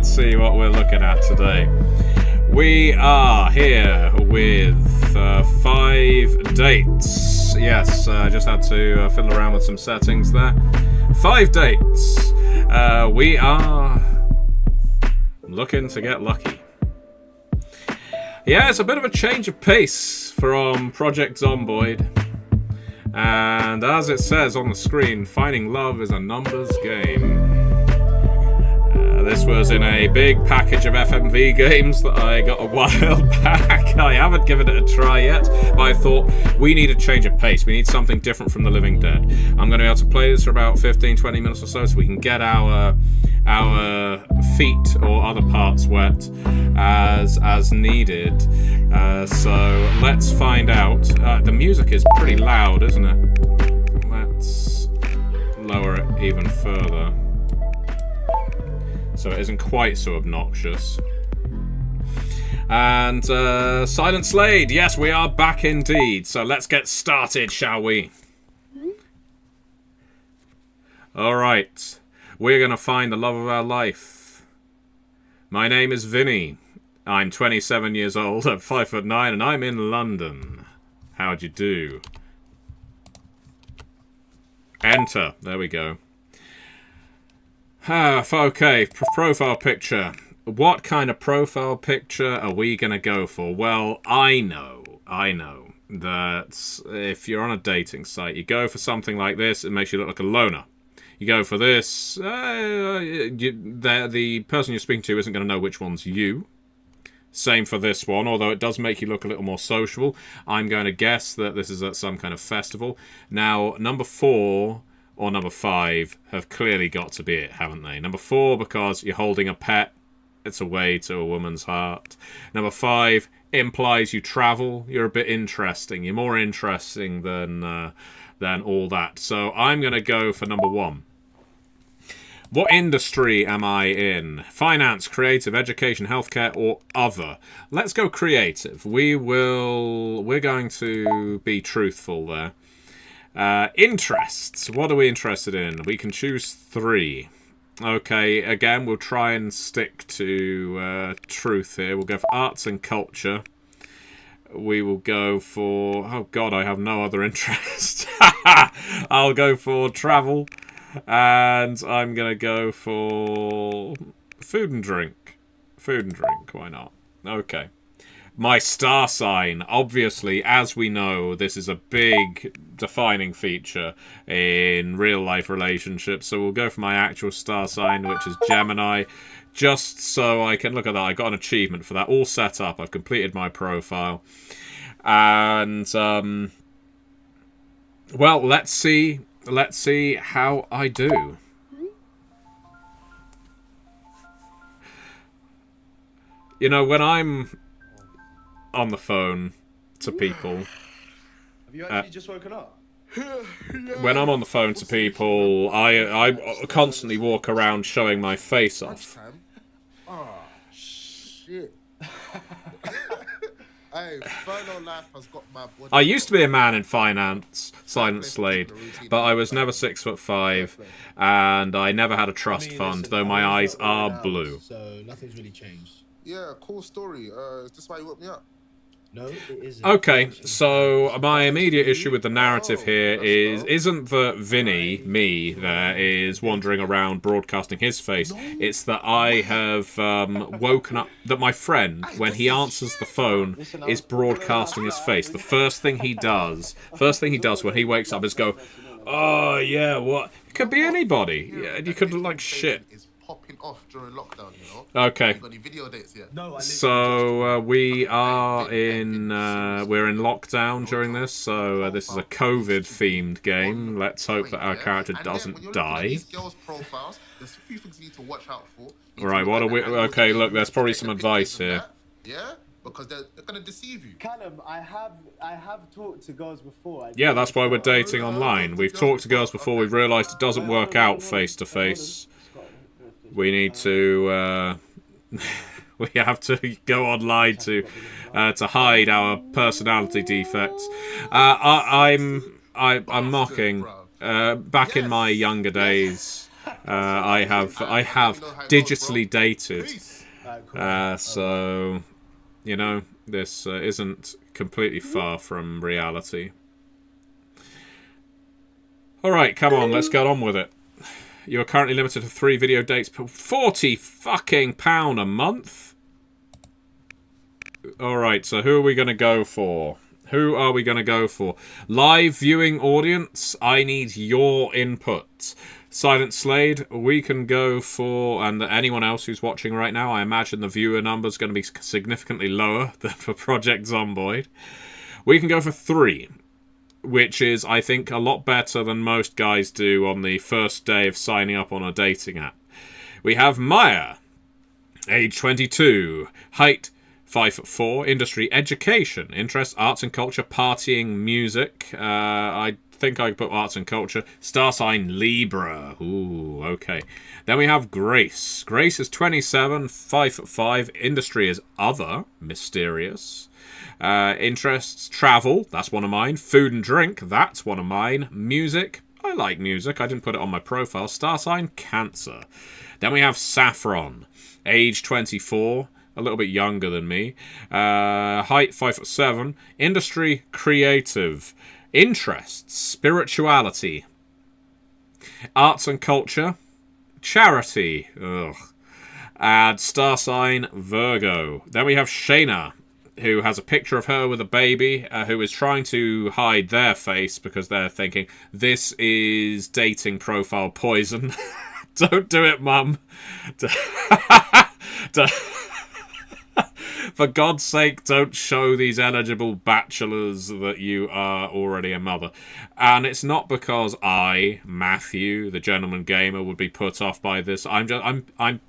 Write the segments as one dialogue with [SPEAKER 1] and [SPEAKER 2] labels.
[SPEAKER 1] let's see what we're looking at today. We are here with 5 dates. Yes, I just had to fiddle around with some settings there. 5 dates. We are looking to get lucky. Yeah, it's a bit of a change of pace from Project Zomboid. And as it says on the screen, finding love is a numbers game. This was in a big package of FMV games that I got a while back. I haven't given it a try yet, but I thought we need a change of pace. We need something different from The Living Dead. I'm going to be able to play this for about 15-20 minutes or so we can get our feet or other parts wet as needed. So let's find out. The music is pretty loud, isn't it? Let's lower it even further, so it isn't quite so obnoxious. And Silent Slade, yes, we are back indeed. So let's get started, shall we? Alright, we're going to find the love of our life. My name is Vinnie. I'm 27 years old, I'm 5'9", and I'm in London. How'd you do? Enter. There we go. Okay, profile picture. What kind of profile picture are we going to go for? Well, I know that if you're on a dating site, you go for something like this, it makes you look like a loner. You go for this, the person you're speaking to isn't going to know which one's you. Same for this one, although it does make you look a little more sociable. I'm going to guess that this is at some kind of festival. Now, number 4... or number 5 have clearly got to be it, haven't they? Number 4, because you're holding a pet. It's a way to a woman's heart. Number 5 implies you travel. You're a bit interesting. You're more interesting than all that. So I'm going to go for number 1. What industry am I in? Finance, creative, education, healthcare, or other? Let's go creative. We're going to be truthful there. Interests. What are we interested in? We can choose 3. Okay, again, we'll try and stick to truth here. We'll go for arts and culture. We will go for... oh god, I have no other interest. I'll go for travel. And I'm going to go for food and drink. Food and drink, why not? Okay. My star sign. Obviously, as we know, this is a big defining feature in real-life relationships. So we'll go for my actual star sign, which is Gemini. Just so I can... look at that, I got an achievement for that. All set up. I've completed my profile. And, well, let's see how I do. You know, when I'm on the phone to people...
[SPEAKER 2] have you actually just woken up?
[SPEAKER 1] When I'm on the phone to people, I constantly walk around showing my face off.
[SPEAKER 3] Oh, shit. Hey, Furlough life has got my body.
[SPEAKER 1] I used to be a man in finance, Silent Slade, but I was never 6'5", and I never had a trust fund, though my eyes are blue.
[SPEAKER 2] So nothing's really changed.
[SPEAKER 3] Yeah, cool story. Is this why you woke me up?
[SPEAKER 2] No, it isn't.
[SPEAKER 1] Okay, so my immediate issue with the narrative here isn't that Vinnie, me, there, is wandering around broadcasting his face. It's that I have woken up, that my friend, when he answers the phone, is broadcasting his face. The first thing he does when he wakes up is go, oh yeah, what? It could be anybody. Yeah, you could look like shit.
[SPEAKER 3] Popping off during lockdown, you know.
[SPEAKER 1] Okay.
[SPEAKER 3] You got any video dates yet?
[SPEAKER 2] No,
[SPEAKER 1] So we are in we're in lockdown during this. So this is a COVID-themed game. Let's hope that our character doesn't die.
[SPEAKER 3] These girls' profiles, there's a few things you need to watch out for.
[SPEAKER 1] Right. What are we? Okay. Look, there's probably some advice here.
[SPEAKER 3] Yeah, because they're gonna deceive you.
[SPEAKER 2] Callum, I have talked to girls before.
[SPEAKER 1] Yeah, that's why we're dating online. We've talked to girls before. We've realised it doesn't work out face to face. We need to, we have to go online to hide our personality defects. I'm mocking. Back in my younger days, I have
[SPEAKER 3] know how it goes,
[SPEAKER 1] digitally
[SPEAKER 3] bro.
[SPEAKER 1] dated.
[SPEAKER 3] Peace.
[SPEAKER 2] Alright, cool.
[SPEAKER 1] So, you know, this isn't completely far from reality. Alright, come on, let's get on with it. You are currently limited to 3 video dates per 40 fucking pound a month? Alright, so who are we going to go for? Who are we going to go for? Live viewing audience, I need your input. Silent Slade, we can go for, and anyone else who's watching right now, I imagine the viewer number's going to be significantly lower than for Project Zomboid. We can go for 3, which is, I think, a lot better than most guys do on the first day of signing up on a dating app. We have Maya, age 22, height 5'4", industry education, interest arts and culture, partying, music. I think I could put arts and culture. Star sign Libra. Ooh, okay. Then we have Grace. Grace is 27, 5'5", industry is other, mysterious. Interests, travel, that's one of mine. Food and drink, that's one of mine. Music, I like music, I didn't put it on my profile. Star sign Cancer. Then we have Saffron, age 24, a little bit younger than me. Height 5'7", industry creative. Interests, spirituality. Arts and culture, charity. Ugh. And star sign Virgo. Then we have Shayna, who has a picture of her with a baby, who is trying to hide their face because they're thinking, this is dating profile poison. Don't do it, mum. For God's sake, don't show these eligible bachelors that you are already a mother. And it's not because I, Matthew, the gentleman gamer, would be put off by this. I'm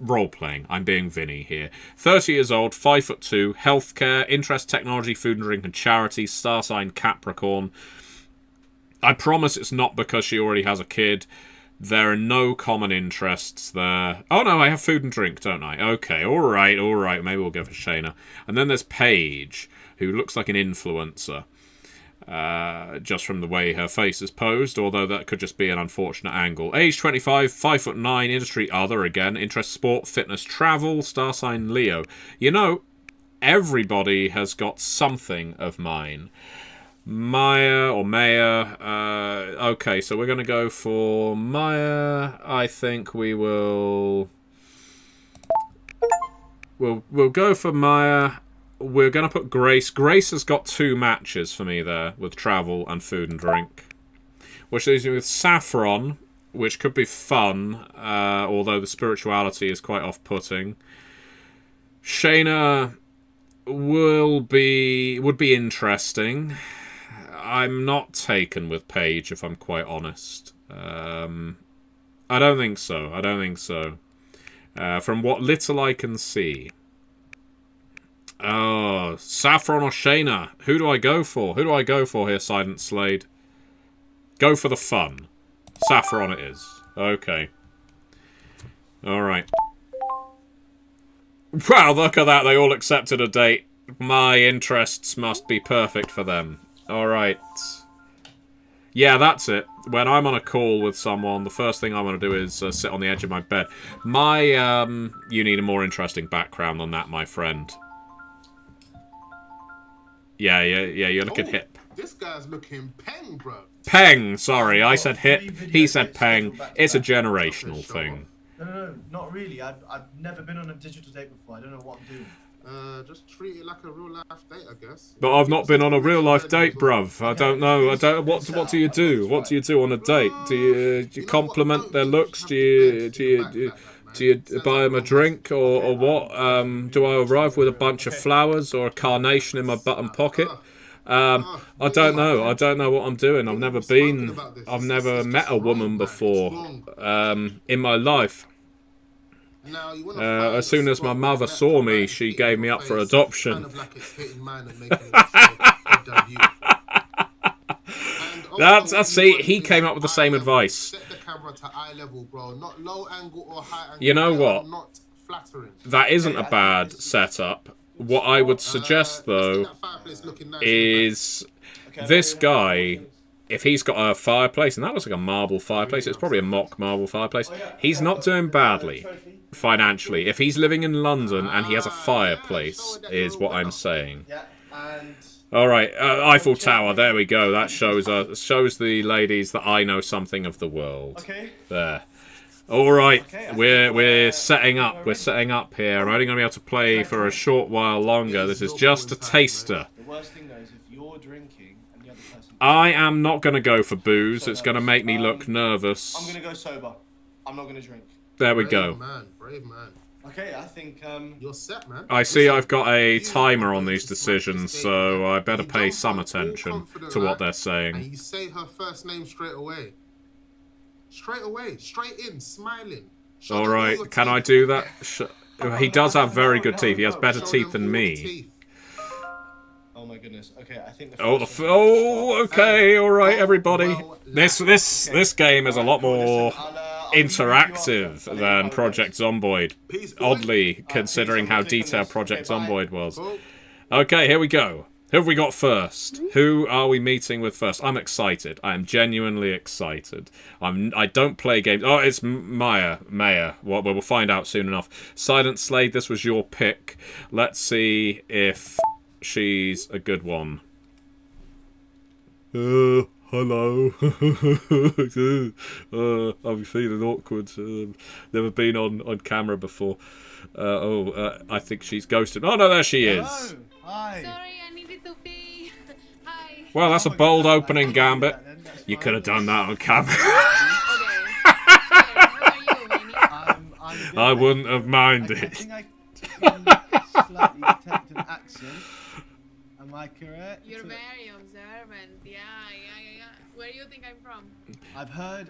[SPEAKER 1] role-playing. I'm being Vinnie here. 30 years old, 5'2", healthcare, interest, technology, food and drink, and charity, star sign Capricorn. I promise it's not because she already has a kid. There are no common interests there. Oh no, I have food and drink, don't I? Okay, alright. Maybe we'll go for Shayna. And then there's Paige, who looks like an influencer. Just from the way her face is posed, although that could just be an unfortunate angle. Age 25, 5'9", industry other again. Interest, sport, fitness, travel, star sign Leo. You know, everybody has got something of mine. Maya or Maya. Okay, so we're going to go for Maya. I think we will... We'll go for Maya. We're going to put Grace. Grace has got 2 matches for me there with travel and food and drink. Which leaves me with Saffron, which could be fun, although the spirituality is quite off-putting. Shayna would be interesting. I'm not taken with Paige, if I'm quite honest. I don't think so. From what little I can see. Oh, Saffron or Shayna? Who do I go for? Who do I go for here, Silent Slade? Go for the fun. Saffron it is. Okay. Alright. Wow, look at that. They all accepted a date. My interests must be perfect for them. Alright. Yeah, that's it. When I'm on a call with someone, the first thing I want to do is sit on the edge of my bed. You need a more interesting background than that, my friend. Yeah, you're looking hip.
[SPEAKER 3] This guy's looking peng, bro.
[SPEAKER 1] Peng, sorry, I said hip. He said peng. It's a generational thing.
[SPEAKER 2] No, not really. I've never been on a digital date before. I don't know what I'm doing.
[SPEAKER 3] Just treat it like a real life date, I guess.
[SPEAKER 1] But I've not been on a real life date, bruv. I don't know. What do you do? What do you do on a date? Do you compliment their looks? Do you buy them a drink or what? Do I arrive with a bunch of flowers or a carnation in my button pocket? I don't know. I don't know what I'm doing. I've never met a woman before in my life. As soon as my mother saw me, she gave me up for adoption. See, he came up with the same advice. You know what? That isn't a bad setup. What I would suggest, though, is this guy if he's got a fireplace, and that looks like a marble fireplace, it's probably a mock marble fireplace. He's not doing badly financially. If he's living in London and he has a fireplace, is what I'm saying.
[SPEAKER 2] Yeah, and
[SPEAKER 1] All right, Eiffel Tower. There we go. That shows the ladies that I know something of the world.
[SPEAKER 2] okay.
[SPEAKER 1] There. All right,
[SPEAKER 2] Okay,
[SPEAKER 1] we're setting up. We're setting up here. I'm only going to be able to play for a short while longer. This is just a taster.
[SPEAKER 2] The worst thing though is if you're drinking and the other person.
[SPEAKER 1] I am not going to go for booze. It's going to make me look nervous.
[SPEAKER 2] I'm gonna go sober. I'm not gonna drink.
[SPEAKER 1] There we go.
[SPEAKER 3] Brave man.
[SPEAKER 2] Okay, I think
[SPEAKER 3] You're set, man.
[SPEAKER 1] I see I've got a timer on these decisions, so I better pay some attention to what they're
[SPEAKER 3] And
[SPEAKER 1] saying.
[SPEAKER 3] you say her first name straight away. Straight in, smiling. Show
[SPEAKER 1] All
[SPEAKER 3] them
[SPEAKER 1] right,
[SPEAKER 3] your
[SPEAKER 1] can I
[SPEAKER 3] teeth.
[SPEAKER 1] do that? He does have very good teeth. He has better
[SPEAKER 3] Show
[SPEAKER 1] teeth
[SPEAKER 3] them
[SPEAKER 1] than
[SPEAKER 3] all your
[SPEAKER 1] me.
[SPEAKER 3] teeth.
[SPEAKER 2] Oh my goodness. Okay, I think the
[SPEAKER 1] Oh,
[SPEAKER 2] first one-
[SPEAKER 1] okay, all right, everybody.
[SPEAKER 3] Well,
[SPEAKER 1] This game is a lot more
[SPEAKER 2] I'll give you
[SPEAKER 1] interactive
[SPEAKER 2] your-
[SPEAKER 1] than Project Zomboid.
[SPEAKER 3] Peace, boy.
[SPEAKER 1] Oddly, considering how
[SPEAKER 2] I'll click on
[SPEAKER 1] detailed
[SPEAKER 2] this.
[SPEAKER 1] Project
[SPEAKER 2] Okay, bye.
[SPEAKER 1] Zomboid was.
[SPEAKER 3] Cool.
[SPEAKER 1] Okay, here we go. Who have we got first? Who are we meeting with first? I'm excited. I am genuinely excited. I don't play games. Oh, it's Maya. Well, we'll find out soon enough. Silent Slade, this was your pick. Let's see if she's a good one. Hello. I'm feeling awkward. Never been on camera before. I think she's ghosted. Oh no, there she is.
[SPEAKER 2] Hello. Hi.
[SPEAKER 4] Sorry, I needed to pee. Hi.
[SPEAKER 1] Well, that's a
[SPEAKER 2] Oh,
[SPEAKER 1] bold
[SPEAKER 2] yeah,
[SPEAKER 1] opening,
[SPEAKER 2] I can do
[SPEAKER 1] Gambit.
[SPEAKER 2] that then, that's
[SPEAKER 1] You
[SPEAKER 2] fine.
[SPEAKER 1] could have done that on camera.
[SPEAKER 4] Okay. How are you, Vinnie?
[SPEAKER 2] I'm a bit
[SPEAKER 1] I
[SPEAKER 2] late.
[SPEAKER 1] wouldn't have
[SPEAKER 2] I
[SPEAKER 1] minded.
[SPEAKER 2] think I can slightly detect an accent. Am I correct?
[SPEAKER 4] You're very observant. Yeah. Where do you think I'm from?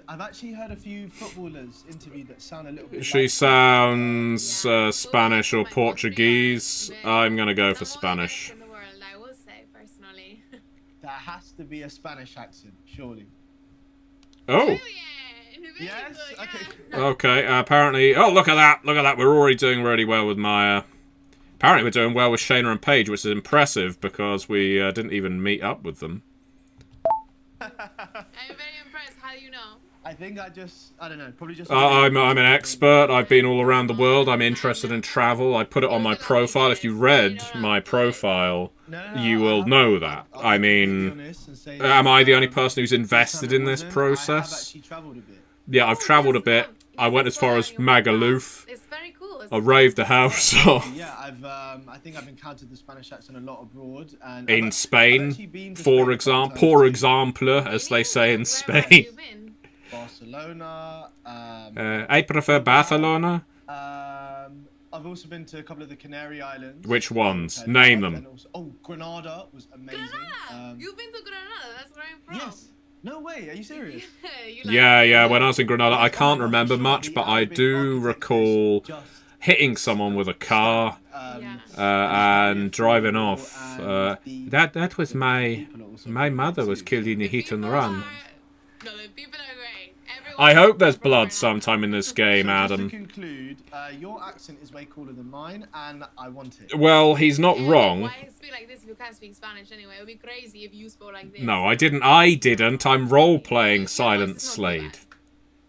[SPEAKER 2] I've actually heard a few footballers interviewed that sound a little bit.
[SPEAKER 1] She
[SPEAKER 2] like
[SPEAKER 1] sounds Spanish or Portuguese. I'm gonna go for
[SPEAKER 4] The most
[SPEAKER 1] Spanish.
[SPEAKER 4] in the world, I will say personally.
[SPEAKER 2] That has to be a Spanish accent, surely.
[SPEAKER 1] Oh,
[SPEAKER 4] Yeah.
[SPEAKER 2] Yes. Okay.
[SPEAKER 1] okay. Apparently, oh look at that! Look at that! We're already doing really well with Maya. Apparently, we're doing well with Shayna and Paige, which is impressive because we didn't even meet up with them.
[SPEAKER 4] I'm very impressed. How do you know?
[SPEAKER 2] I think I don't know, probably just.
[SPEAKER 1] I'm an expert. I've been all around the world. I'm interested in travel. I put it on my profile. If you read my profile, you will know that. I mean, am I the only person who's invested in this
[SPEAKER 2] I've
[SPEAKER 1] process?
[SPEAKER 2] actually travelled a bit.
[SPEAKER 1] Yeah, I've travelled a bit. I went as far as Magaluf.
[SPEAKER 4] It's very cool.
[SPEAKER 1] I raved the house off.
[SPEAKER 2] Yeah, I think I've encountered the Spanish accent a lot abroad, and
[SPEAKER 1] In
[SPEAKER 2] I've
[SPEAKER 1] Spain,
[SPEAKER 2] actually been to
[SPEAKER 1] for
[SPEAKER 2] Spain a
[SPEAKER 1] example,
[SPEAKER 2] couple times
[SPEAKER 1] por
[SPEAKER 2] too.
[SPEAKER 1] example, as they say in
[SPEAKER 4] Where
[SPEAKER 1] Spain.
[SPEAKER 4] have you been?
[SPEAKER 2] Barcelona.
[SPEAKER 1] I prefer Barcelona.
[SPEAKER 2] I've also been to a couple of the Canary Islands.
[SPEAKER 1] Which ones?
[SPEAKER 2] And
[SPEAKER 1] Name them.
[SPEAKER 2] and also, Granada was amazing.
[SPEAKER 4] Granada. You've been to Granada. That's where I'm from.
[SPEAKER 2] Yes. No way. Are you serious?
[SPEAKER 4] You like
[SPEAKER 1] Yeah,
[SPEAKER 4] it?
[SPEAKER 1] when I was in Granada, I can't
[SPEAKER 2] I'm not
[SPEAKER 1] remember
[SPEAKER 2] sure
[SPEAKER 1] much,
[SPEAKER 2] the
[SPEAKER 1] but I
[SPEAKER 2] Arabic
[SPEAKER 1] do
[SPEAKER 2] architecture is
[SPEAKER 1] recall
[SPEAKER 2] just
[SPEAKER 1] hitting someone with a car
[SPEAKER 4] Yeah.
[SPEAKER 1] and driving off.
[SPEAKER 2] and the
[SPEAKER 1] That was my
[SPEAKER 2] people are also
[SPEAKER 1] my
[SPEAKER 2] great
[SPEAKER 1] mother was
[SPEAKER 2] too.
[SPEAKER 1] killed in a hit and
[SPEAKER 4] People
[SPEAKER 1] run.
[SPEAKER 4] are- No, the people are great.
[SPEAKER 1] I
[SPEAKER 4] Everyone's
[SPEAKER 1] hope there's
[SPEAKER 4] from
[SPEAKER 1] blood
[SPEAKER 4] Granada.
[SPEAKER 1] sometime in this game,
[SPEAKER 2] So just
[SPEAKER 1] Adam.
[SPEAKER 2] to conclude, your accent is way cooler than mine, and I want it.
[SPEAKER 1] Well, he's not
[SPEAKER 4] Yeah,
[SPEAKER 1] wrong.
[SPEAKER 4] Why speak like this if you can't speak Spanish anyway? It would be crazy if you spoke like this.
[SPEAKER 1] No, I didn't. I'm role-playing
[SPEAKER 4] Your
[SPEAKER 1] Silent
[SPEAKER 4] voice is not too
[SPEAKER 1] Slade.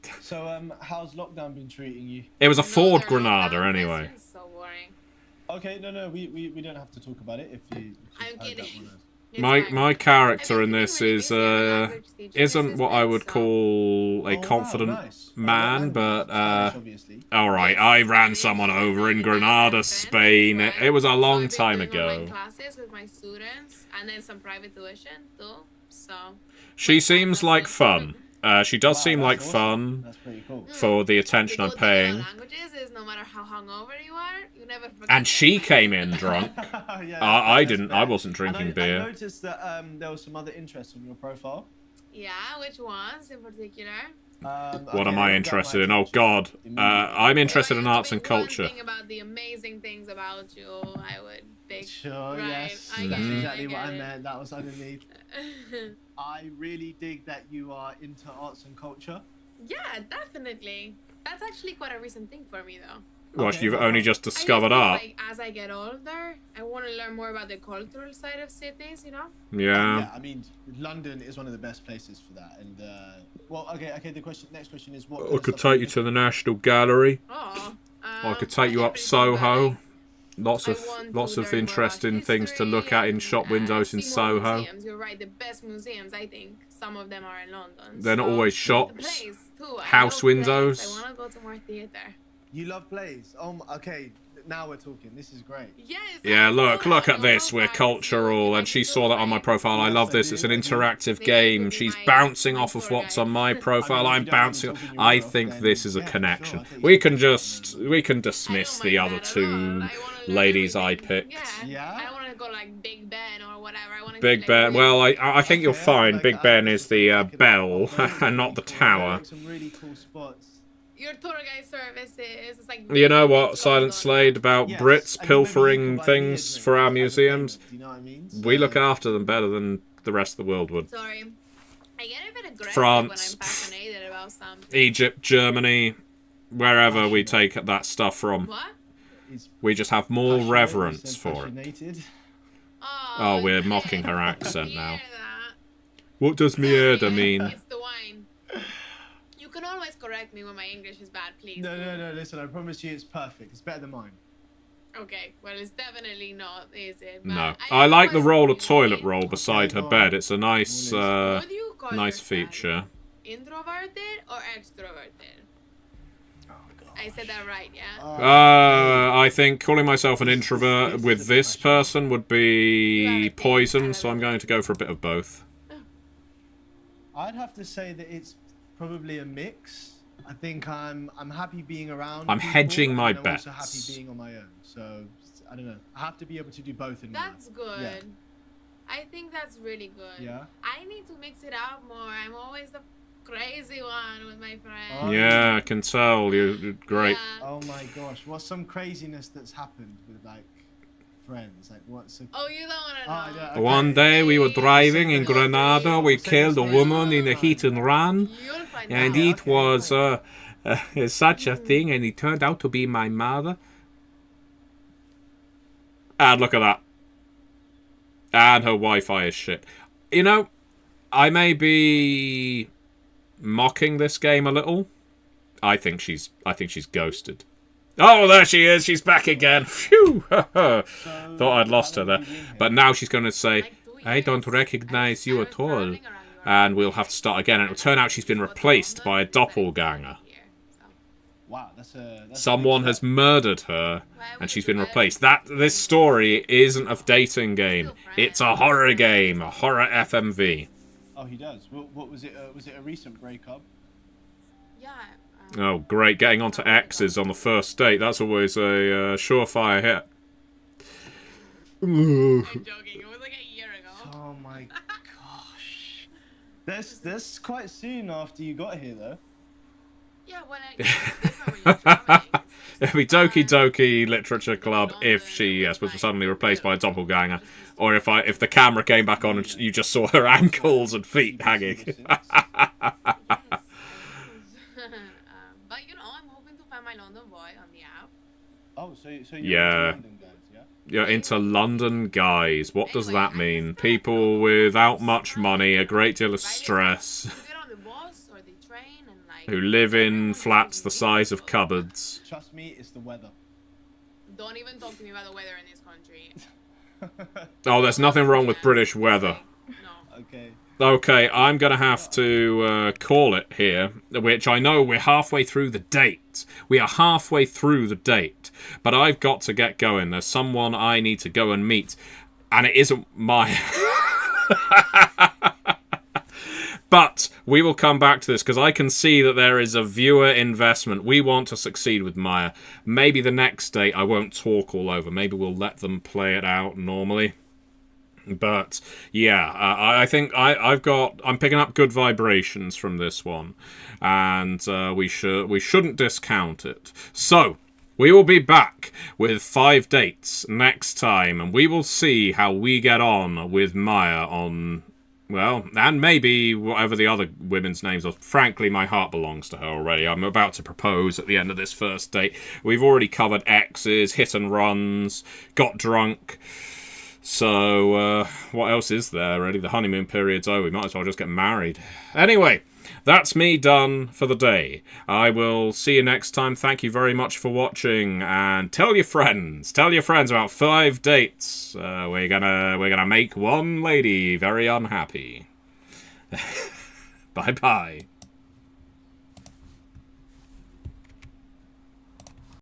[SPEAKER 4] bad.
[SPEAKER 2] So, how's lockdown been treating you?
[SPEAKER 1] It was a Ford
[SPEAKER 4] Another
[SPEAKER 1] Granada,
[SPEAKER 4] lockdown
[SPEAKER 1] anyway.
[SPEAKER 4] question, So boring.
[SPEAKER 2] Okay, no, we don't have to talk about it if you.
[SPEAKER 4] I'm kidding. It's
[SPEAKER 1] My
[SPEAKER 4] fine.
[SPEAKER 1] my character in
[SPEAKER 4] I've been
[SPEAKER 1] this
[SPEAKER 4] really
[SPEAKER 1] is
[SPEAKER 4] busy on the language teacher
[SPEAKER 1] isn't what I would
[SPEAKER 4] assistant, so-
[SPEAKER 1] call a confident man, but all right, I ran someone over in Granada, Spain. It was a long time
[SPEAKER 4] So I've been doing
[SPEAKER 1] ago.
[SPEAKER 4] online classes with my students and then some private tuition too. So
[SPEAKER 1] She seems like fun. She does seem like fun
[SPEAKER 2] That's pretty cool.
[SPEAKER 1] for the attention I'm
[SPEAKER 4] the good thing about
[SPEAKER 1] paying.
[SPEAKER 4] languages is no matter how hungover you are, you never forget.
[SPEAKER 1] And she came in drunk.
[SPEAKER 2] Yeah,
[SPEAKER 1] I
[SPEAKER 2] that's
[SPEAKER 1] didn't.
[SPEAKER 2] fair.
[SPEAKER 1] I wasn't drinking
[SPEAKER 2] I
[SPEAKER 1] beer.
[SPEAKER 2] noticed that there was some other interests on your profile.
[SPEAKER 4] Yeah, which ones in particular?
[SPEAKER 1] What am I interested in? Oh God, I'm interested in
[SPEAKER 4] Well,
[SPEAKER 1] arts and
[SPEAKER 4] pick one
[SPEAKER 1] culture.
[SPEAKER 4] thing about the amazing things about you, I would pick.
[SPEAKER 2] Sure,
[SPEAKER 4] Right,
[SPEAKER 2] yes,
[SPEAKER 4] I
[SPEAKER 2] that's
[SPEAKER 4] get it,
[SPEAKER 2] exactly
[SPEAKER 4] I
[SPEAKER 2] what I
[SPEAKER 4] get it.
[SPEAKER 2] meant. That was underneath. I really dig that you are into arts and culture.
[SPEAKER 4] Yeah, definitely. That's actually quite a recent thing for me, though.
[SPEAKER 1] Well,
[SPEAKER 2] Okay,
[SPEAKER 1] you've
[SPEAKER 2] well,
[SPEAKER 1] only just
[SPEAKER 4] I just
[SPEAKER 1] discovered
[SPEAKER 4] feel
[SPEAKER 1] art.
[SPEAKER 4] like as I get older, I want to learn more about the cultural side of cities, you know?
[SPEAKER 1] Yeah.
[SPEAKER 2] Yeah, I mean, London is one of the best places for that. And well, okay. The next question is what?
[SPEAKER 1] I
[SPEAKER 2] kind of
[SPEAKER 1] could
[SPEAKER 2] stuff are
[SPEAKER 1] take you
[SPEAKER 2] you
[SPEAKER 1] to the National Gallery.
[SPEAKER 4] Oh.
[SPEAKER 1] I could take you
[SPEAKER 4] well,
[SPEAKER 1] up
[SPEAKER 4] everything, but,
[SPEAKER 1] Soho.
[SPEAKER 4] like,
[SPEAKER 1] Lots
[SPEAKER 4] I
[SPEAKER 1] of
[SPEAKER 4] want
[SPEAKER 1] lots
[SPEAKER 4] to
[SPEAKER 1] of
[SPEAKER 4] learn more about
[SPEAKER 1] interesting things to look
[SPEAKER 4] history
[SPEAKER 1] at in
[SPEAKER 4] and,
[SPEAKER 1] shop windows in
[SPEAKER 4] see more
[SPEAKER 1] Soho.
[SPEAKER 4] museums. You're right, the best museums, I think. Some of them are in London.
[SPEAKER 1] They're not
[SPEAKER 4] so
[SPEAKER 1] always
[SPEAKER 4] the
[SPEAKER 1] shops.
[SPEAKER 4] plays, too. I
[SPEAKER 1] House
[SPEAKER 4] love
[SPEAKER 1] windows.
[SPEAKER 4] Plays. I want to go to more theater.
[SPEAKER 2] You love plays. Okay. Now we're talking. This is great.
[SPEAKER 4] Yes.
[SPEAKER 1] Yeah,
[SPEAKER 4] I
[SPEAKER 1] look
[SPEAKER 4] saw
[SPEAKER 1] look
[SPEAKER 4] that
[SPEAKER 1] at
[SPEAKER 4] on
[SPEAKER 1] this.
[SPEAKER 4] your
[SPEAKER 1] We're
[SPEAKER 4] profile.
[SPEAKER 1] cultural,
[SPEAKER 4] You
[SPEAKER 1] and she
[SPEAKER 4] like
[SPEAKER 1] saw that on my
[SPEAKER 4] tour
[SPEAKER 1] profile. I
[SPEAKER 2] Yes,
[SPEAKER 1] love
[SPEAKER 2] I
[SPEAKER 1] this.
[SPEAKER 2] do,
[SPEAKER 1] It's an
[SPEAKER 2] I do.
[SPEAKER 1] interactive
[SPEAKER 4] Maybe
[SPEAKER 1] game.
[SPEAKER 4] you could be
[SPEAKER 1] She's
[SPEAKER 4] my-
[SPEAKER 1] bouncing
[SPEAKER 4] my
[SPEAKER 1] off of
[SPEAKER 4] tour
[SPEAKER 1] what's
[SPEAKER 4] guide.
[SPEAKER 1] on my profile.
[SPEAKER 2] I mean, if
[SPEAKER 1] I'm
[SPEAKER 2] you don't mind me
[SPEAKER 1] bouncing.
[SPEAKER 2] talking your
[SPEAKER 1] I
[SPEAKER 2] ear off,
[SPEAKER 1] think
[SPEAKER 2] then
[SPEAKER 1] this is a
[SPEAKER 2] yeah,
[SPEAKER 1] connection.
[SPEAKER 2] sure, I'll take
[SPEAKER 1] We
[SPEAKER 2] you
[SPEAKER 1] can
[SPEAKER 2] to
[SPEAKER 1] just we can dismiss the other two ladies I picked.
[SPEAKER 4] Yeah. I don't want to go like Big Ben or whatever. I want to
[SPEAKER 1] Big
[SPEAKER 4] like,
[SPEAKER 1] Ben.
[SPEAKER 4] really-
[SPEAKER 1] Well, I think you'll
[SPEAKER 2] Okay,
[SPEAKER 1] find
[SPEAKER 2] like,
[SPEAKER 1] Big Ben is the
[SPEAKER 2] I could
[SPEAKER 1] bell
[SPEAKER 2] offer
[SPEAKER 1] and not
[SPEAKER 2] really
[SPEAKER 1] the
[SPEAKER 2] cool-
[SPEAKER 1] tower.
[SPEAKER 2] like some really cool spots.
[SPEAKER 4] Your tour guide services. It's like
[SPEAKER 1] You know what,
[SPEAKER 4] it's
[SPEAKER 1] Silent
[SPEAKER 4] London.
[SPEAKER 1] Slade, about
[SPEAKER 2] Yes,
[SPEAKER 1] Brits
[SPEAKER 2] and maybe you
[SPEAKER 1] pilfering
[SPEAKER 2] could buy me a
[SPEAKER 1] things
[SPEAKER 2] drink
[SPEAKER 1] for our
[SPEAKER 2] as a
[SPEAKER 1] museums?
[SPEAKER 2] payment, do you know what I mean?
[SPEAKER 1] We
[SPEAKER 2] So-
[SPEAKER 1] look after them better than the rest of the world would.
[SPEAKER 4] Sorry. I get a bit aggressive
[SPEAKER 1] France.
[SPEAKER 4] when I'm passionate about something.
[SPEAKER 1] Egypt, Germany, wherever we take that stuff from.
[SPEAKER 4] What?
[SPEAKER 2] He's
[SPEAKER 1] We just have more
[SPEAKER 2] passionate,
[SPEAKER 1] reverence
[SPEAKER 2] he said
[SPEAKER 1] for it.
[SPEAKER 2] passionated.
[SPEAKER 1] Oh, we're
[SPEAKER 4] yeah.
[SPEAKER 1] mocking her
[SPEAKER 4] You
[SPEAKER 1] accent
[SPEAKER 4] hear
[SPEAKER 1] now.
[SPEAKER 4] that?
[SPEAKER 1] What does mierda mean?
[SPEAKER 4] It's the wine. You can always correct me when my English is bad, please.
[SPEAKER 2] No, listen, I promise you it's perfect. It's better than mine.
[SPEAKER 4] Okay, well, it's definitely not, is it? But
[SPEAKER 1] No. I like the
[SPEAKER 4] always
[SPEAKER 1] roll of
[SPEAKER 4] knew
[SPEAKER 1] toilet
[SPEAKER 4] it.
[SPEAKER 1] roll beside her
[SPEAKER 2] go
[SPEAKER 1] bed.
[SPEAKER 2] on.
[SPEAKER 1] It's a nice,
[SPEAKER 4] What do you call
[SPEAKER 1] nice
[SPEAKER 4] yourself?
[SPEAKER 1] feature.
[SPEAKER 4] Introverted or extroverted?
[SPEAKER 2] Oh, God.
[SPEAKER 4] I said that right, yeah?
[SPEAKER 1] I think calling myself an introvert with this person would be poison, so I'm going to go for a bit of both.
[SPEAKER 2] I'd have to say that it's probably a mix. I think I'm happy being around.
[SPEAKER 1] I'm
[SPEAKER 2] people,
[SPEAKER 1] hedging my
[SPEAKER 2] and I'm also
[SPEAKER 1] bets.
[SPEAKER 2] happy being on my own. So I don't know. I have to be able to do both in
[SPEAKER 4] That's
[SPEAKER 2] one.
[SPEAKER 4] good.
[SPEAKER 2] Yeah.
[SPEAKER 4] I think that's really good.
[SPEAKER 2] Yeah?
[SPEAKER 4] I need to mix it up more. I'm always the crazy one with my friends.
[SPEAKER 2] Oh,
[SPEAKER 1] Yeah, I can tell. You're great.
[SPEAKER 4] Yeah.
[SPEAKER 2] Oh my gosh, what's some craziness that's happened with like friends? Like what's a...
[SPEAKER 4] Oh, you don't want to
[SPEAKER 2] Oh, I
[SPEAKER 4] know.
[SPEAKER 2] don't- okay.
[SPEAKER 1] One day we were driving in Granada. We killed a woman in a hit and run.
[SPEAKER 4] You'll find
[SPEAKER 1] And
[SPEAKER 4] out.
[SPEAKER 1] it was such a thing, and it turned out to be my mother. And look at that. And her Wi-Fi is shit. You know, I may be mocking this game a little. I think she's ghosted. Oh, there she is. She's back again. Phew. Thought I'd lost her there. But now she's going to say,
[SPEAKER 4] Like 2
[SPEAKER 1] I don't
[SPEAKER 4] years.
[SPEAKER 1] recognize you
[SPEAKER 4] I was
[SPEAKER 1] at all.
[SPEAKER 4] traveling around Europe.
[SPEAKER 1] And we'll have to start again. And it'll turn out she's been replaced by a doppelganger.
[SPEAKER 2] Wow, that's a...
[SPEAKER 1] Someone has murdered her, and she's been replaced. This story isn't a dating game. It's a horror game, a horror FMV.
[SPEAKER 2] Oh, he does. What was it? Was it a recent breakup?
[SPEAKER 4] Yeah.
[SPEAKER 1] Oh, great! Getting onto exes on the first date. That's always a surefire hit.
[SPEAKER 4] I'm joking. It was like a year ago.
[SPEAKER 2] Oh my gosh. That's quite soon after you got here, though.
[SPEAKER 4] Yeah, when it's different when you're traveling.
[SPEAKER 1] It'd be Doki Doki Literature Club if she was suddenly replaced by a doppelganger, or if the camera came back on and you just saw her ankles and feet hanging.
[SPEAKER 4] But you know, I'm hoping to find my London boy on the app.
[SPEAKER 2] Oh, so you're
[SPEAKER 1] Yeah.
[SPEAKER 2] into London, guys, yeah?
[SPEAKER 1] You're into London guys. What does that mean? People without much money, a great deal of stress,
[SPEAKER 4] You get on the bus or the train and like.
[SPEAKER 1] who live in flats the size of cupboards.
[SPEAKER 2] Trust me, it's the weather.
[SPEAKER 4] Don't even talk to me about the weather in this country.
[SPEAKER 1] Oh, there's nothing wrong with British weather.
[SPEAKER 4] No.
[SPEAKER 2] Okay.
[SPEAKER 1] Okay, I'm going to have to call it here, which I know we're halfway through the date. We are halfway through the date, but I've got to get going. There's someone I need to go and meet, and it isn't Maya. But we will come back to this, because I can see that there is a viewer investment. We want to succeed with Maya. Maybe the next date I won't talk all over. Maybe we'll let them play it out normally. But yeah, I think I'm picking up good vibrations from this one, and we shouldn't discount it. So we will be back with 5 dates next time, and we will see how we get on with Maya on Well, and maybe whatever the other women's names are. Frankly, my heart belongs to her already. I'm about to propose at the end of this first date. We've already covered exes, hit and runs, got drunk. So, what else is there, really? The honeymoon period's over. We might as well just get married. Anyway, that's me done for the day. I will see you next time. Thank you very much for watching, and tell your friends about 5 dates. We're gonna make one lady very unhappy. Bye bye.